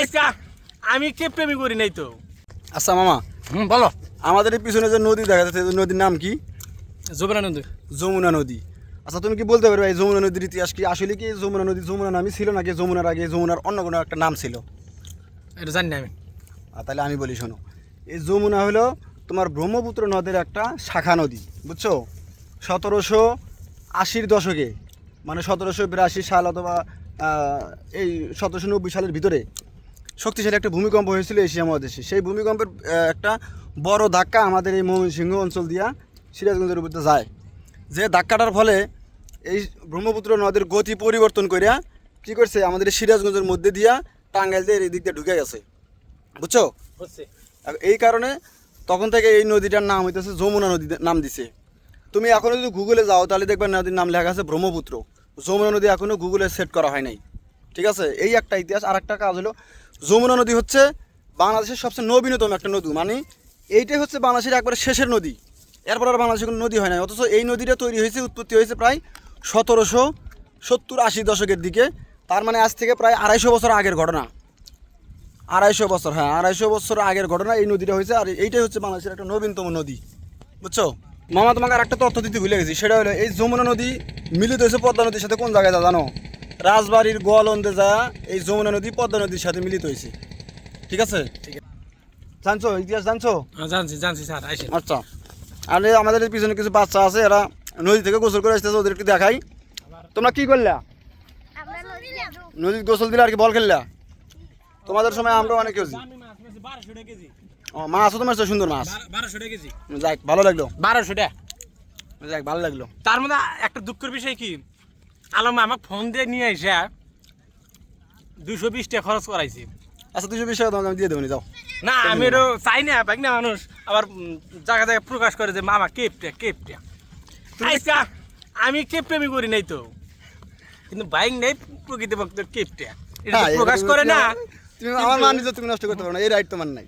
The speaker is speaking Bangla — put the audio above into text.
আচ্ছা আমি কে প্রেমী করি নাই তো। আচ্ছা মামা, বলো। আমাদের এই পিছনে যে নদী দেখা যাচ্ছে, এই নদীর নাম কি? যমুনা নদী। যমুনা নদী। আচ্ছা তুমি কি বলতে পারবে এই যমুনা নদীর ইতিহাস কি? আসলে কি যমুনা নদী যমুনা নামই ছিল, নাকি যমুনার আগে যমুনার অন্য কোনো একটা নাম ছিল? এটা জানি না আমি। তাহলে আমি বলি শোনো, এই যমুনা হলো তোমার ব্রহ্মপুত্র নদের একটা শাখা নদী, বুঝছো? 1780-র দশকে, মানে 1782 সাল অথবা এই 1790 সালের ভিতরে শক্তিশালী একটা ভূমিকম্প হয়েছিল এশিয়া মহাদেশে। সেই ভূমিকম্পের একটা বড় ধাক্কা আমাদের এই ময়মনসিংহ অঞ্চল দিয়া সিরাজগঞ্জের উপর দিয়ে যায়। যে ধাক্কাটার ফলে এই ব্রহ্মপুত্র নদের গতি পরিবর্তন করিয়া কী করছে, আমাদের এই সিরাজগঞ্জের মধ্যে দিয়া টাঙ্গাইল দিয়ে এই দিক দিয়ে ঢুকে গেছে, বুঝছো? আর এই কারণে তখন থেকে এই নদীটার নাম হইতেছে যমুনা নদী নাম দিছে। তুমি এখনও যদি গুগলে যাও তাহলে দেখবে নদীর নাম লেখা আছে ব্রহ্মপুত্র। যমুনা নদী এখনও গুগলে সেট করা হয় নাই, ঠিক আছে? এই একটা ইতিহাস। আর একটা কাজ হলো, যমুনা নদী হচ্ছে বাংলাদেশের সবচেয়ে নবীনতম একটা নদী, মানে এইটাই হচ্ছে বাংলাদেশের একবারে শেষের নদী। এরপর আর বাংলাদেশে কোনো নদী হয় না। অথচ এই নদীটা তৈরি হয়েছে, উৎপত্তি হয়েছে প্রায় 1770-80 দশকের দিকে। তার মানে আজ থেকে প্রায় 250 বছর আগের ঘটনা। 250 বছর, হ্যাঁ 250 বছর আগের ঘটনা এই নদীটা হয়েছে। আর এইটাই হচ্ছে বাংলাদেশের একটা নবীনতম নদী, বুঝছো? মামা তোমাকে আর একটা তথ্য দিতে ভুলে গেছি, সেটা হলো এই যমুনা নদী মিলিত হয়েছে পদ্মা নদীর সাথে কোন জায়গায় জানো? রাজবাড়ির গোয়ালন্দে যা এই যমুনা নদী পদ্মা নদীর সাথে মিলিত হয়েছে, ঠিক আছে? জানছো ইতিহাস, জানছো? জানছি জানছি স্যার। আচ্ছা, আর আমাদের পিছনে কিছু বাচ্চা আছে, এরা নদী থেকে গোসল করে আসতেছে, ওদের একটু দেখাই। তোমরা কি করলা? নদীর গোসল দিলে আর কি বল খেললা? তোমাদের সময় আমরা অনেক কেজি। ও মাছও তোমার সুন্দর মাছ। 1200 টাকা কেজি। যাক ভালো লাগলো। 1200 টাকা। যাক ভালো লাগলো। তার মধ্যে একটা দুঃখের বিষয় কি, আলম আমাকে ফোন দিয়ে নিয়ে এসে 220 টাকা খরচ করাইছি। আচ্ছা 220 টাকা তোমাকে আমি দিয়ে দেবো, যাও। না আমি তো চাই না, বাইক না মানুষ আবার জায়গা জায়গায় প্রকাশ করে যে মামা কেপটা কেপটা। আচ্ছা আমি কেপ প্রেমী করি নাই তো, কিন্তু বাইক নেই প্রকৃতিভক্ত কেপটা, এটা তো প্রকাশ করে না। তুমি আমার মান তুমি নষ্ট করতে পারো না, এই রাইট তোমার নাই।